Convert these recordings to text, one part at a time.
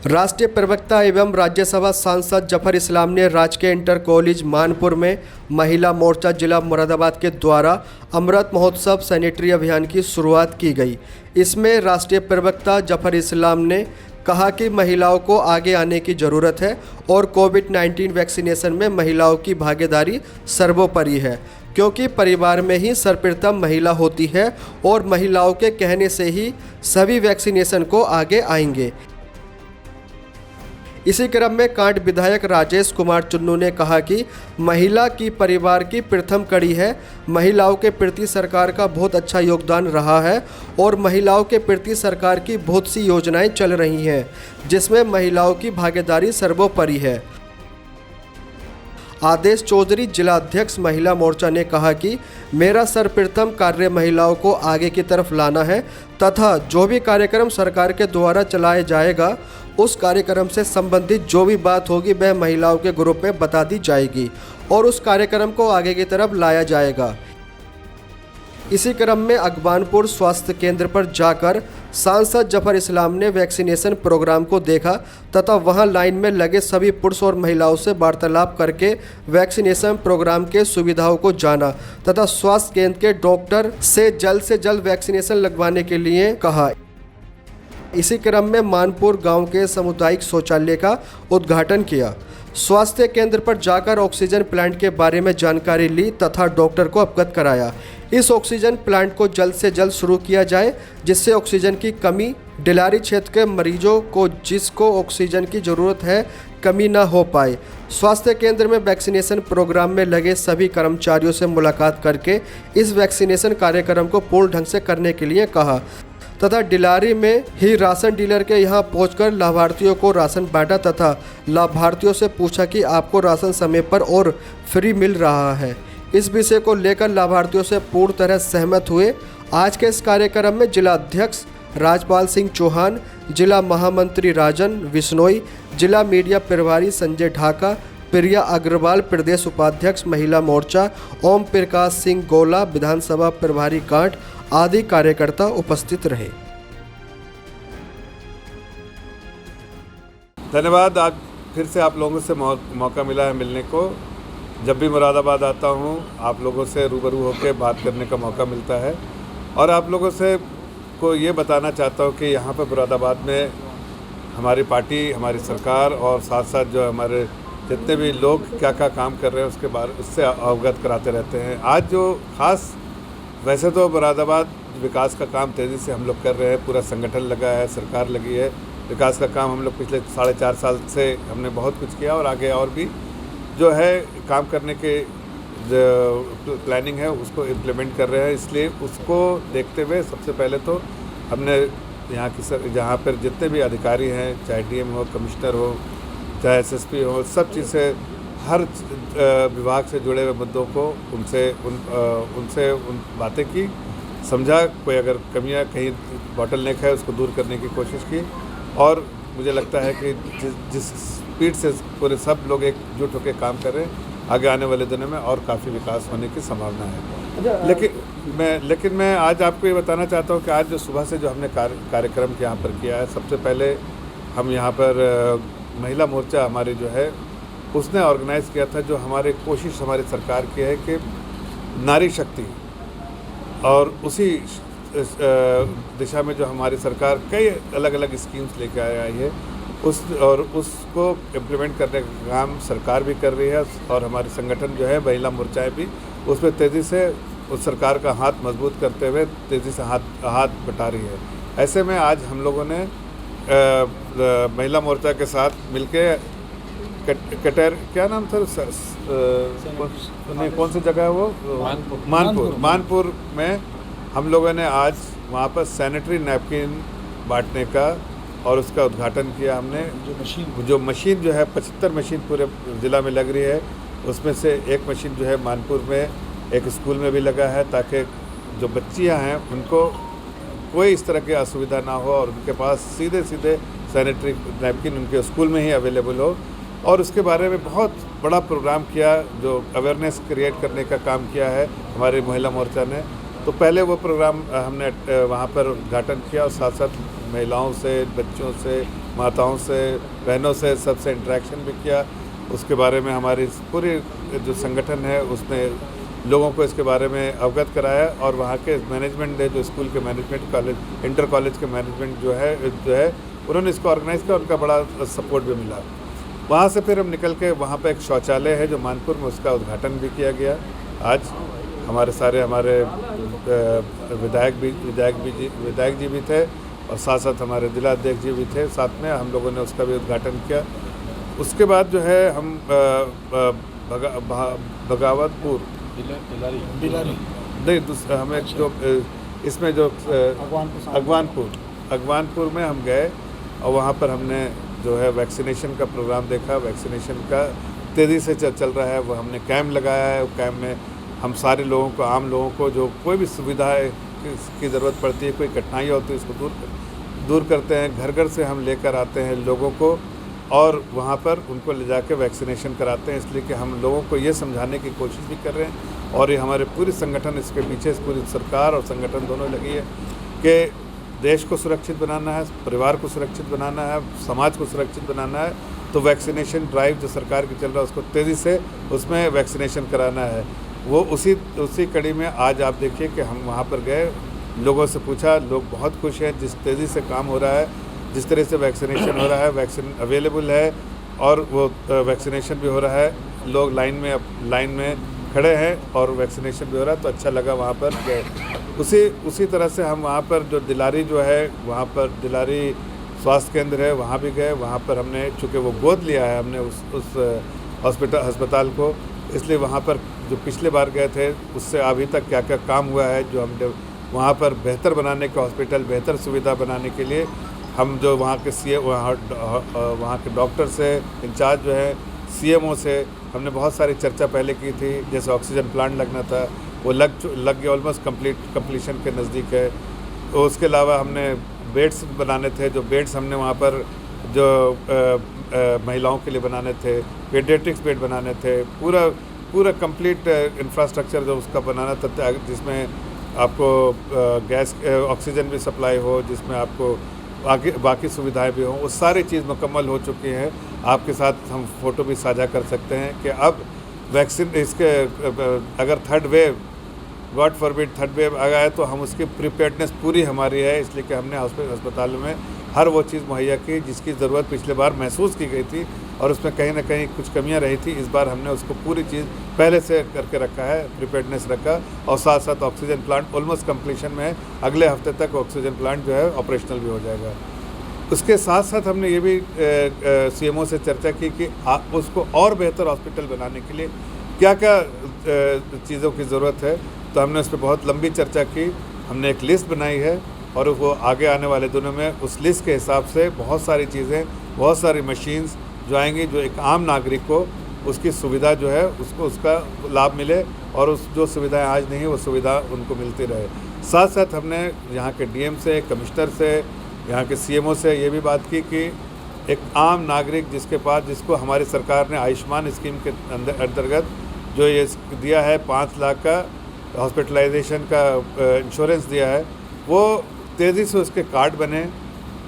राष्ट्रीय प्रवक्ता एवं राज्यसभा सांसद जफर इस्लाम ने राजकीय इंटर कॉलेज मानपुर में महिला मोर्चा जिला मुरादाबाद के द्वारा अमृत महोत्सव सैनिटरी अभियान की शुरुआत की गई। इसमें राष्ट्रीय प्रवक्ता जफर इस्लाम ने कहा कि महिलाओं को आगे आने की ज़रूरत है और कोविड-19 वैक्सीनेशन में महिलाओं की भागीदारी सर्वोपरि है, क्योंकि परिवार में ही सर्वप्रथम महिला होती है और महिलाओं के कहने से ही सभी वैक्सीनेशन को आगे आएंगे। इसी क्रम में कांट विधायक राजेश कुमार चुन्नू ने कहा कि महिला की परिवार की प्रथम कड़ी है। महिलाओं के प्रति सरकार का बहुत अच्छा योगदान रहा है और महिलाओं के प्रति सरकार की बहुत सी योजनाएं चल रही हैं, जिसमें महिलाओं की भागीदारी सर्वोपरि है। आदेश चौधरी जिला अध्यक्ष महिला मोर्चा ने कहा कि मेरा सर्वप्रथम कार्य महिलाओं को आगे की तरफ लाना है तथा जो भी कार्यक्रम सरकार के द्वारा चलाया जाएगा उस कार्यक्रम से संबंधित जो भी बात होगी वह महिलाओं के ग्रुप में बता दी जाएगी और उस कार्यक्रम को आगे की तरफ लाया जाएगा। इसी क्रम में अगबानपुर स्वास्थ्य केंद्र पर जाकर सांसद जफर इस्लाम ने वैक्सीनेशन प्रोग्राम को देखा तथा वहां लाइन में लगे सभी पुरुष और महिलाओं से वार्तालाप करके वैक्सीनेशन प्रोग्राम के सुविधाओं को जाना तथा स्वास्थ्य केंद्र के डॉक्टर से जल्द वैक्सीनेशन लगवाने के लिए कहा। इसी क्रम में मानपुर गांव के सामुदायिक शौचालय का उद्घाटन किया। स्वास्थ्य केंद्र पर जाकर ऑक्सीजन प्लांट के बारे में जानकारी ली तथा डॉक्टर को अवगत कराया। इस ऑक्सीजन प्लांट को जल्द से जल्द शुरू किया जाए, जिससे ऑक्सीजन की कमी डिलारी क्षेत्र के मरीजों को जिसको ऑक्सीजन की ज़रूरत है कमी न हो पाए। स्वास्थ्य केंद्र में वैक्सीनेशन प्रोग्राम में लगे सभी कर्मचारियों से मुलाकात करके इस वैक्सीनेशन कार्यक्रम को पूर्ण ढंग से करने के लिए कहा तथा डिलारी में ही राशन डीलर के यहां पहुंचकर लाभार्थियों को राशन बांटा तथा लाभार्थियों से पूछा कि आपको राशन समय पर और फ्री मिल रहा है। इस विषय को लेकर लाभार्थियों से पूर्ण तरह सहमत हुए। आज के इस कार्यक्रम में जिला अध्यक्ष राजपाल सिंह चौहान, जिला महामंत्री राजन विश्नोई, जिला मीडिया प्रभारी संजय ढाका, प्रिया अग्रवाल प्रदेश उपाध्यक्ष महिला मोर्चा, ओम प्रकाश सिंह गोला विधानसभा प्रभारी कांट आदि कार्यकर्ता उपस्थित रहे। धन्यवाद। आज फिर से आप लोगों से मौका मिला है मिलने को। जब भी मुरादाबाद आता हूँ आप लोगों से रूबरू होकर बात करने का मौका मिलता है और आप लोगों से को ये बताना चाहता हूँ कि यहाँ पर मुरादाबाद में हमारी पार्टी, हमारी सरकार और साथ साथ जो हमारे जितने भी लोग क्या क्या काम कर रहे हैं उसके बारे उससे अवगत कराते रहते हैं। आज जो खास वैसे तो मुरादाबाद विकास का काम तेज़ी से हम लोग कर रहे हैं, पूरा संगठन लगा है, सरकार लगी है। विकास का काम हम लोग पिछले 4.5 साल से हमने बहुत कुछ किया और आगे और भी जो है काम करने के जो प्लानिंग है उसको इम्प्लीमेंट कर रहे हैं। इसलिए उसको देखते हुए सबसे पहले तो हमने यहाँ की जहाँ पर जितने भी अधिकारी हैं, चाहे डीएम हो, कमिश्नर हो, चाहे एसएसपी हो, सब चीज़ से हर विभाग से जुड़े हुए मुद्दों को उनसे उन बातें की, समझा, कोई अगर कमियां कहीं बॉटलनेक है उसको दूर करने की कोशिश की और मुझे लगता है कि जिस स्पीड से पूरे सब लोग एकजुट होकर काम कर रहे हैं, आगे आने वाले दिनों में और काफ़ी विकास होने की संभावना है। लेकिन मैं आज आपको ये बताना चाहता हूँ कि आज जो सुबह से जो हमने कार्यक्रम यहाँ पर किया है, सबसे पहले हम यहाँ पर महिला मोर्चा हमारी जो है उसने ऑर्गेनाइज़ किया था। जो हमारी कोशिश हमारी सरकार की है कि नारी शक्ति और उसी दिशा में जो हमारी सरकार कई अलग अलग स्कीम्स लेके आई है उसको इम्प्लीमेंट करने का काम सरकार भी कर रही है और हमारे संगठन जो है महिला मोर्चाएं भी उस पर तेज़ी से उस सरकार का हाथ मजबूत करते हुए तेज़ी से हाथ बटा रही है। ऐसे में आज हम लोगों ने महिला मोर्चा के साथ मिलके कटेर क्या नाम था कौन सी जगह है वो, मानपुर में हम लोगों ने आज वहाँ पर सैनिटरी नैपकिन बांटने का और उसका उद्घाटन किया हमने। जो मशीन जो है 75 मशीन पूरे ज़िला में लग रही है, उसमें से एक मशीन जो है मानपुर में एक स्कूल में भी लगा है ताकि जो बच्चियाँ हैं उनको कोई इस तरह की असुविधा ना हो और उनके पास सीधे सैनिटरी नैपकिन उनके स्कूल में ही अवेलेबल हो। और उसके बारे में बहुत बड़ा प्रोग्राम किया, जो अवेयरनेस क्रिएट करने का काम किया है हमारी महिला मोर्चा ने। तो पहले वो प्रोग्राम हमने वहाँ पर उद्घाटन किया और साथ साथ महिलाओं से, बच्चों से, माताओं से, बहनों से, सबसे इंटरेक्शन भी किया। उसके बारे में हमारी पूरी जो संगठन है उसने लोगों को इसके बारे में अवगत कराया और वहाँ के मैनेजमेंट ने, जो स्कूल के मैनेजमेंट, कॉलेज, इंटर कॉलेज के मैनेजमेंट जो है उन्होंने इसको ऑर्गेनाइज़ किया, उनका बड़ा सपोर्ट भी मिला। वहाँ से फिर हम निकल के वहाँ पे एक शौचालय है जो मानपुर में, उसका उद्घाटन भी किया गया। आज हमारे विधायक जी भी थे और साथ साथ हमारे जिलाध्यक्ष जी भी थे, साथ में हम लोगों ने उसका भी उद्घाटन किया। उसके बाद जो है हम बगावतपुर नहीं, हमें जो इसमें जो अगवानपुर में हम गए और वहाँ पर हमने जो है वैक्सीनेशन का प्रोग्राम देखा। वैक्सीनेशन का तेज़ी से चल रहा है, वो हमने कैंप लगाया है। कैंप में हम सारे लोगों को, आम लोगों को जो कोई भी सुविधा की ज़रूरत पड़ती है, कोई कठिनाई होती है, उसको दूर करते हैं। घर घर से हम लेकर आते हैं लोगों को और वहाँ पर उनको ले जाकर वैक्सीनेशन कराते हैं, इसलिए कि हम लोगों को ये समझाने की कोशिश भी कर रहे हैं और ये हमारे पूरी संगठन इसके पीछे, पूरी सरकार और संगठन दोनों लगी है कि देश को सुरक्षित बनाना है, परिवार को सुरक्षित बनाना है, समाज को सुरक्षित बनाना है। तो वैक्सीनेशन ड्राइव जो सरकार की चल रहा है उसको तेज़ी से उसमें वैक्सीनेशन कराना है। वो उसी कड़ी में आज आप देखिए कि हम वहाँ पर गए, लोगों से पूछा, लोग बहुत खुश हैं जिस तेज़ी से काम हो रहा है, जिस तरह से वैक्सीनेशन हो रहा है, वैक्सीन अवेलेबल है और वो वैक्सीनेशन भी हो रहा है। लोग लाइन में खड़े हैं और वैक्सीनेशन भी हो रहा है, तो अच्छा लगा वहाँ पर गए। उसी तरह से हम वहाँ पर जो दिलारी जो है, वहाँ पर दिलारी स्वास्थ्य केंद्र है, वहाँ भी गए। वहाँ पर हमने, चूँकि वो गोद लिया है हमने उस अस्पताल को, इसलिए वहाँ पर जो पिछले बार गए थे उससे अभी तक क्या क्या काम हुआ है, जो हमने वहाँ पर बेहतर बनाने के, हॉस्पिटल बेहतर सुविधा बनाने के लिए हम जो वहाँ के डॉक्टर से, इंचार्ज जो है, CMO से हमने बहुत सारी चर्चा पहले की थी। जैसे ऑक्सीजन प्लांट लगना था, वो लग गया, ऑलमोस्ट कंप्लीशन के नज़दीक है। तो उसके अलावा हमने बेड्स बनाने थे, जो बेड्स हमने वहाँ पर जो महिलाओं के लिए बनाने थे, पीडियाट्रिक्स बेड बनाने थे, पूरा कंप्लीट इंफ्रास्ट्रक्चर जो उसका बनाना था, जिसमें आपको गैस ऑक्सीजन भी सप्लाई हो, जिसमें आपको बाकी सुविधाएं भी हों, वो सारी चीज़ मुकम्मल हो चुकी हैं। आपके साथ हम फ़ोटो भी साझा कर सकते हैं कि अब वैक्सीन इसके अगर third wave, God forbid third wave आ गया तो हम उसकी प्रिपेयर्डनेस पूरी हमारी है, इसलिए कि हमने अस्पताल में हर वो चीज़ मुहैया की जिसकी ज़रूरत पिछले बार महसूस की गई थी और उसमें कहीं ना कहीं कुछ कमियां रही थी। इस बार हमने उसको पूरी चीज़ पहले से करके रखा है, प्रिपेयर्डनेस रखा, और साथ साथ ऑक्सीजन प्लांट ऑलमोस्ट कंप्लीशन में है। अगले हफ्ते तक ऑक्सीजन प्लांट जो है ऑपरेशनल भी हो जाएगा। उसके साथ साथ हमने ये भी CMO से चर्चा की कि उसको और बेहतर हॉस्पिटल बनाने के लिए क्या क्या चीज़ों की ज़रूरत है। तो हमने उस पर बहुत लंबी चर्चा की, हमने एक लिस्ट बनाई है और वो आगे आने वाले दिनों में उस लिस्ट के हिसाब से बहुत सारी चीज़ें, बहुत सारी मशीन्स जो आएंगी, जो एक आम नागरिक को उसकी सुविधा जो है उसको उसका लाभ मिले और उस जो सुविधाएं आज नहीं वो सुविधा उनको मिलती रहे। साथ साथ हमने यहाँ के DM से, कमिश्नर से, यहाँ के CMO से ये भी बात की कि एक आम नागरिक जिसको हमारी सरकार ने आयुष्मान स्कीम के अंतर्गत जो ये दिया है 5 लाख का हॉस्पिटलाइजेशन का इंश्योरेंस दिया है, वो तेज़ी से उसके कार्ड बने,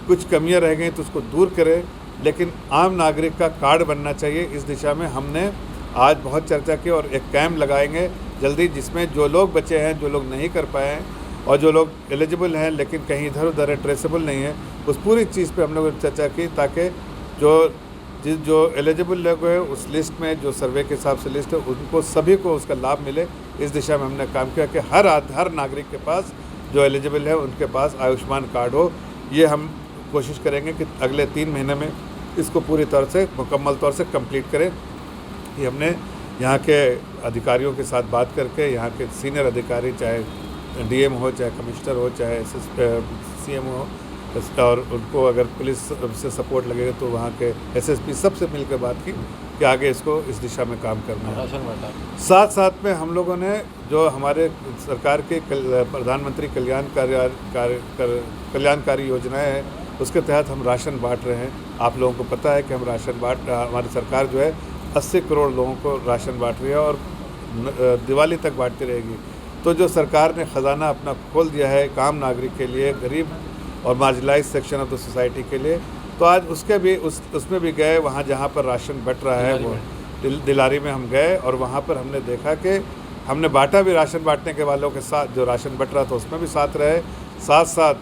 कुछ कमियां रह गई तो उसको दूर करें, लेकिन आम नागरिक का कार्ड बनना चाहिए। इस दिशा में हमने आज बहुत चर्चा की और एक कैंप लगाएंगे जल्दी, जिसमें जो लोग बचे हैं, जो लोग नहीं कर पाए हैं और जो लोग एलिजिबल हैं लेकिन कहीं इधर उधर है, ट्रेसेबल नहीं है, उस पूरी चीज़ पे हम लोगों ने चर्चा की ताकि जो एलिजिबल लोग हैं उस लिस्ट में, जो सर्वे के हिसाब से लिस्ट है, उनको सभी को उसका लाभ मिले। इस दिशा में हमने काम किया कि हर नागरिक के पास जो एलिजिबल है उनके पास आयुष्मान कार्ड हो। ये हम कोशिश करेंगे कि अगले 3 महीने में इसको पूरी तरह से, मुकम्मल तौर से कंप्लीट करें। ये हमने यहाँ के अधिकारियों के साथ बात करके, यहाँ के सीनियर अधिकारी, चाहे DM हो, चाहे कमिश्नर हो, चाहे CMO हो, और उनको अगर पुलिस से सपोर्ट लगेगा तो वहाँ के SSP सबसे मिलकर बात की कि आगे इसको इस दिशा में काम करना है। साथ में हम लोगों ने जो हमारे सरकार के प्रधानमंत्री कल्याणकारी योजनाएं हैं, उसके तहत हम राशन बांट रहे हैं। आप लोगों को पता है कि हम हमारी सरकार जो है 80 करोड़ लोगों को राशन बांट रही है और दिवाली तक बांटती रहेगी। तो जो सरकार ने ख़जाना अपना खोल दिया है एक आम नागरिक के लिए, गरीब और marginalize section of the society के लिए, तो आज उसके भी उसमें भी गए, वहाँ जहाँ पर राशन बट रहा है वो दिलारी में हम गए और वहाँ पर हमने देखा कि हमने बांटा भी, राशन बांटने के वालों के साथ जो राशन बट रहा था उसमें भी साथ रहे, साथ साथ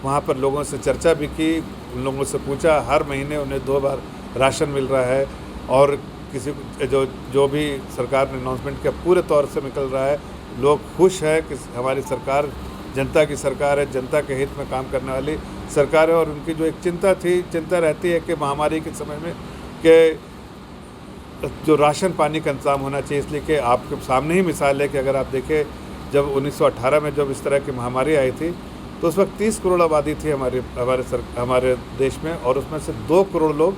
वहाँ पर लोगों से चर्चा भी की, उन लोगों से पूछा। हर महीने उन्हें 2 बार राशन मिल रहा है और किसी जो भी सरकार ने अनाउंसमेंट किया पूरे तौर से निकल रहा है। लोग खुश हैं कि हमारी सरकार जनता की सरकार है, जनता के हित में काम करने वाली सरकार है। और उनकी जो एक चिंता रहती है कि महामारी के समय में कि जो राशन पानी का इंतजाम होना चाहिए, इसलिए कि आपके सामने ही मिसाल है कि अगर आप देखें जब 1918 में जब इस तरह की महामारी आई थी तो उस वक्त 30 करोड़ आबादी थी हमारे देश में, और उसमें से 2 करोड़ लोग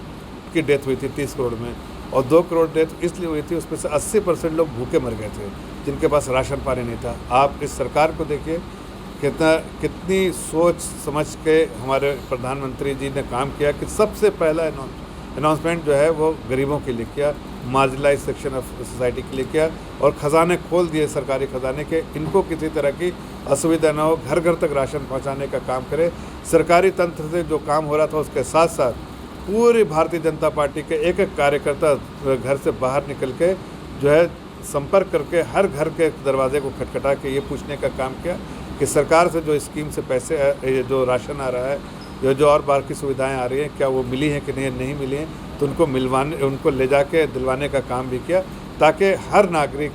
की डेथ हुई थी 30 करोड़ में। और 2 करोड़ डेथ इसलिए हुई थी, उसमें से 80% लोग भूखे मर गए थे जिनके पास राशन पानी नहीं था। आप इस सरकार को देखिए कितनी सोच समझ के हमारे प्रधानमंत्री जी ने काम किया कि सबसे पहला अनाउंसमेंट जो है वो गरीबों के लिए किया, मार्जिनलाइज सेक्शन ऑफ सोसाइटी के लिए किया और ख़जाने खोल दिए सरकारी ख़जाने के, इनको किसी तरह की असुविधा ना हो, घर घर तक राशन पहुंचाने का काम करे। सरकारी तंत्र से जो काम हो रहा था उसके साथ साथ पूरी भारतीय जनता पार्टी के एक एक कार्यकर्ता घर से बाहर निकल के जो है संपर्क करके हर घर के दरवाजे को खटखटा के ये पूछने का काम किया कि सरकार से जो स्कीम से पैसे जो राशन आ रहा है, जो और बाहर की सुविधाएं आ रही हैं, क्या वो मिली हैं कि नहीं मिली हैं, तो उनको ले जाके दिलवाने का काम भी किया ताकि हर नागरिक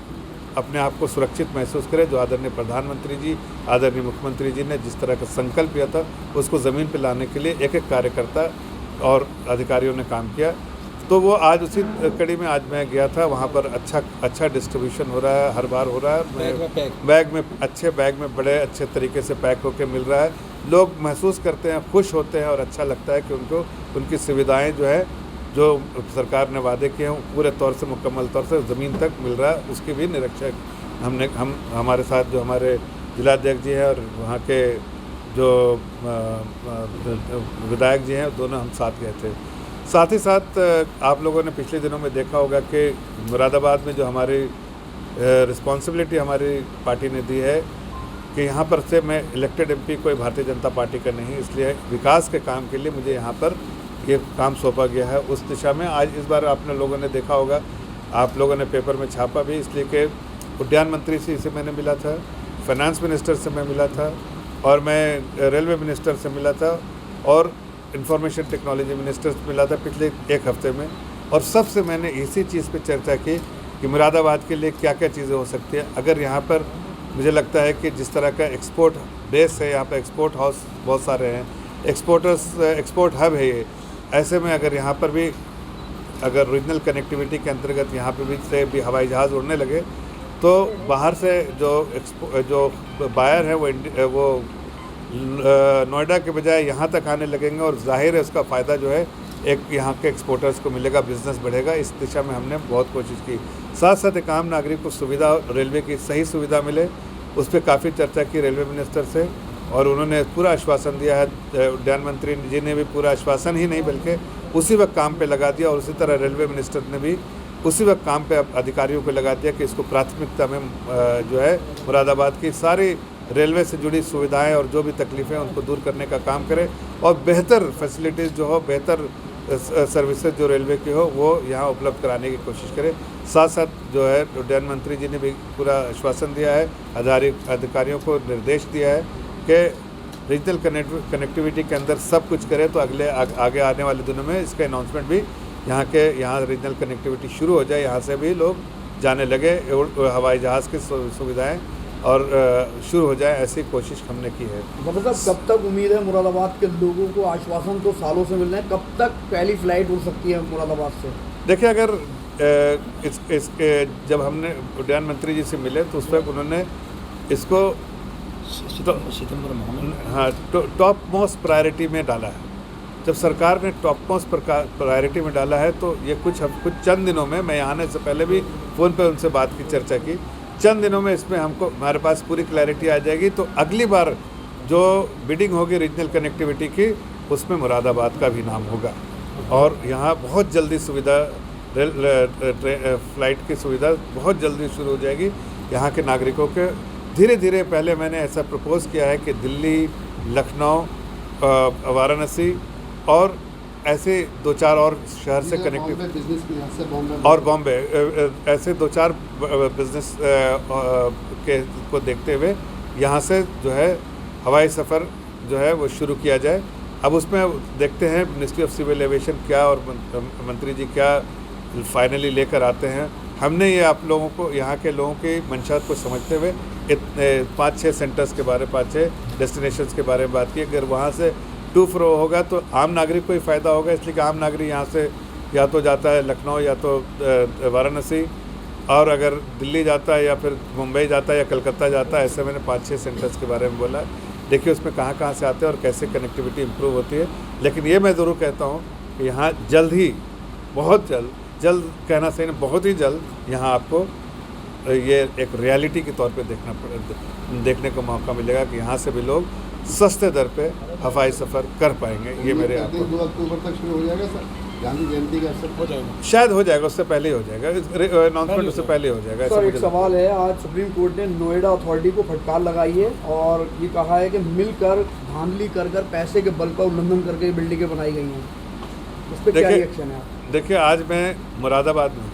अपने आप को सुरक्षित महसूस करे। जो आदरणीय प्रधानमंत्री जी, आदरणीय मुख्यमंत्री जी ने जिस तरह का संकल्प लिया था उसको ज़मीन पर लाने के लिए एक एक कार्यकर्ता और अधिकारियों ने काम किया। तो वो आज उसी कड़ी में आज मैं गया था, वहाँ पर अच्छा डिस्ट्रीब्यूशन हो रहा है, हर बार हो रहा है। बैग में बड़े अच्छे तरीके से पैक होके मिल रहा है। लोग महसूस करते हैं, खुश होते हैं और अच्छा लगता है कि उनको उनकी सुविधाएं जो है जो सरकार ने वादे किए हैं पूरे तौर से मुकम्मल तौर से ज़मीन तक मिल रहा है। उसकी भी निरीक्षक हमारे साथ जो हमारे जिलाध्यक्ष जी हैं और वहाँ के जो विधायक जी हैं दोनों हम साथ गए थे। साथ ही साथ आप लोगों ने पिछले दिनों में देखा होगा कि मुरादाबाद में जो हमारी रिस्पॉन्सिबिलिटी हमारी पार्टी ने दी है कि यहाँ पर से मैं इलेक्टेड एमपी कोई भारतीय जनता पार्टी का नहीं, इसलिए विकास के काम के लिए मुझे यहाँ पर ये काम सौंपा गया है। उस दिशा में आज इस बार आपने लोगों ने देखा होगा, आप लोगों ने पेपर में छापा भी, इसलिए कि उद्यान मंत्री से मैंने मिला था, फाइनेंस मिनिस्टर से मैं मिला था और मैं रेलवे मिनिस्टर से मिला था और इंफॉर्मेशन टेक्नोलॉजी मिनिस्टर से मिला था पिछले 1 हफ्ते में। और सबसे मैंने इसी चीज़ पे चर्चा की कि मुरादाबाद के लिए क्या क्या चीज़ें हो सकती है। अगर यहाँ पर मुझे लगता है कि जिस तरह का एक्सपोर्ट बेस है, यहाँ पर एक्सपोर्ट हाउस बहुत सारे हैं, एक्सपोर्ट हब है ये, ऐसे में अगर यहाँ पर भी अगर रीजनल कनेक्टिविटी के अंतर्गत यहाँ पर भी हवाई जहाज़ उड़ने लगे तो बाहर से जो बायर है वो नोएडा के बजाय यहाँ तक आने लगेंगे और जाहिर है उसका फ़ायदा जो है एक यहाँ के एक्सपोर्टर्स को मिलेगा, बिज़नेस बढ़ेगा। इस दिशा में हमने बहुत कोशिश की। साथ साथ एक आम नागरिक को सुविधा, रेलवे की सही सुविधा मिले, उस पर काफ़ी चर्चा की रेलवे मिनिस्टर से और उन्होंने पूरा आश्वासन दिया है। उद्यान मंत्री जी ने भी पूरा आश्वासन ही नहीं बल्कि उसी वक्त काम पे लगा दिया और उसी तरह रेलवे मिनिस्टर ने भी उसी वक्त काम पे अधिकारियों को लगा दिया कि इसको प्राथमिकता में जो है मुरादाबाद की सारी रेलवे से जुड़ी सुविधाएं और जो भी तकलीफ़ें हैं उनको दूर करने का काम करें और बेहतर फैसिलिटीज़ जो हो, बेहतर सर्विसेज जो रेलवे की हो वो यहाँ उपलब्ध कराने की कोशिश करें। साथ साथ जो है उड्डयन मंत्री जी ने भी पूरा आश्वासन दिया है, अधिकारियों को निर्देश दिया है कि रीजनल कनेक्टिविटी के अंदर सब कुछ करें तो आगे आने वाले दिनों में इसका अनाउंसमेंट भी यहाँ रीजनल कनेक्टिविटी शुरू हो जाए, यहाँ से भी लोग जाने लगे, हवाई जहाज़ की सुविधाएं और शुरू हो जाए, ऐसी कोशिश हमने की है। मतलब कब तक उम्मीद है मुरादाबाद के लोगों को? आश्वासन तो सालों से मिल रहे हैं, कब तक पहली फ्लाइट उड़ सकती है मुरादाबाद से? देखिए, अगर जब हमने उड्डयन मंत्री जी से मिले तो उस वक्त उन्होंने इसको सितंबर में टॉप मोस्ट प्रायोरिटी में डाला है। जब सरकार ने टॉप मोस्ट प्रायोरिटी में डाला है तो ये कुछ चंद दिनों में, मैं आने से पहले भी फ़ोन पे उनसे बात की, चर्चा की, चंद दिनों में इसमें हमारे पास पूरी क्लैरिटी आ जाएगी। तो अगली बार जो बिडिंग होगी रीजनल कनेक्टिविटी की उसमें मुरादाबाद का भी नाम होगा और यहाँ बहुत जल्दी सुविधा फ्लाइट की सुविधा बहुत जल्दी शुरू हो जाएगी यहाँ के नागरिकों के। धीरे धीरे पहले मैंने ऐसा प्रपोज़ किया है कि दिल्ली, लखनऊ, वाराणसी और ऐसे 2-4 और शहर से कनेक्टिव बिजनेस के यहाँ से और बॉम्बे ऐसे 2-4 बिजनेस के को देखते हुए यहाँ से जो है हवाई सफ़र जो है वो शुरू किया जाए। अब उसमें देखते हैं मिनिस्ट्री ऑफ सिविल एविएशन क्या और मंत्री जी क्या फाइनली लेकर आते हैं। हमने ये आप लोगों को, यहाँ के लोगों की मंशा को समझते हुए 5-6 सेंटर्स के बारे, 5-6 डेस्टिनेशंस के बारे में बात की। अगर वहाँ से टू फ्रो होगा तो आम नागरिक को ही फ़ायदा होगा, इसलिए कि आम नागरिक यहाँ से या तो जाता है लखनऊ या तो वाराणसी, और अगर दिल्ली जाता है या फिर मुंबई जाता है या कलकत्ता जाता है। ऐसे मैंने 5-6 सेंटर्स के बारे में बोला। देखिए उसमें कहाँ कहाँ से आते हैं और कैसे कनेक्टिविटी इम्प्रूव होती है। लेकिन ये मैं ज़रूर कहता हूँ कि यहाँ जल्द ही, बहुत जल्द कहना सही नहीं, बहुत ही जल्द यहाँ आपको ये एक रियलिटी के तौर पे देखने को मौका मिलेगा कि यहाँ से भी लोग सस्ते दर पे हवाई सफ़र कर पाएंगे। ये मेरे आपको 2 अक्टूबर तक शुरू हो जाएगा सर, गांधी जयंती का अवसर हो जाएगा, शायद हो जाएगा, उससे पहले ही हो जाएगा, अनाउंसमेंट उससे पहले हो जाएगा। सर एक सवाल है, आज सुप्रीम कोर्ट ने नोएडा अथॉरिटी को फटकार लगाई है और ये कहा है कि मिलकर धांधली कर पैसे के बल का उल्लंघन करके बिल्डिंगें बनाई गई हैं, उस पर क्या रिएक्शन है? देखिए आज मैं मुरादाबाद में,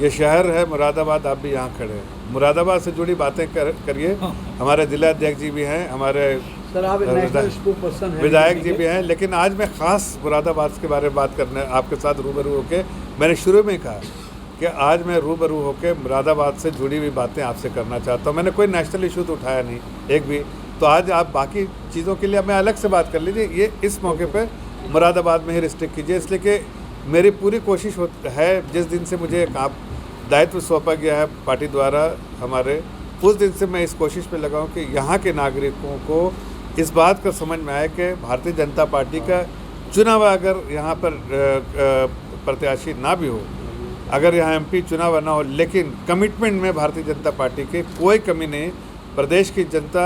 ये शहर है मुरादाबाद, आप भी यहाँ खड़े हैं, मुरादाबाद से जुड़ी बातें करिए। हमारे जिला अध्यक्ष जी भी हैं, हमारे सर आप नेशनल स्पोक्सपर्सन हैं, विधायक जी भी हैं, लेकिन आज मैं ख़ास मुरादाबाद के बारे में बात करने आपके साथ रूबरू होकर, मैंने शुरू में कहा कि आज मैं रूबरू होकर मुरादाबाद से जुड़ी हुई बातें आपसे करना चाहता हूँ। मैंने कोई नेशनल इशू तो उठाया नहीं एक भी, तो आज आप बाकी चीज़ों के लिए मैं अलग से बात कर लीजिए, ये इस मौके पर मुरादाबाद में ही रिस्ट्रिक्ट कीजिए। इसलिए कि मेरी पूरी कोशिश है, जिस दिन से मुझे एक दायित्व सौंपा गया है पार्टी द्वारा हमारे, उस दिन से मैं इस कोशिश पे लगा हूँ कि यहाँ के नागरिकों को इस बात का समझ में आए कि भारतीय जनता पार्टी का चुनाव अगर यहाँ पर प्रत्याशी ना भी हो, अगर यहाँ एमपी चुनाव ना हो, लेकिन कमिटमेंट में भारतीय जनता पार्टी की कोई कमी नहीं। प्रदेश की जनता,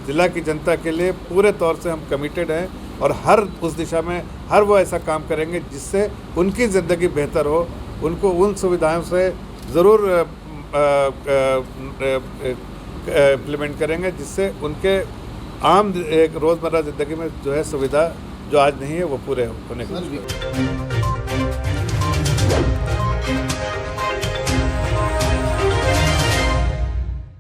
जिला की जनता के लिए पूरे तौर से हम कमिटेड हैं और हर उस दिशा में हर वो ऐसा काम करेंगे जिससे उनकी ज़िंदगी बेहतर हो, उनको उन सुविधाओं से ज़रूर इम्प्लीमेंट करेंगे जिससे उनके आम एक रोज़मर्रा ज़िंदगी में जो है सुविधा जो आज नहीं है वो पूरे होने की।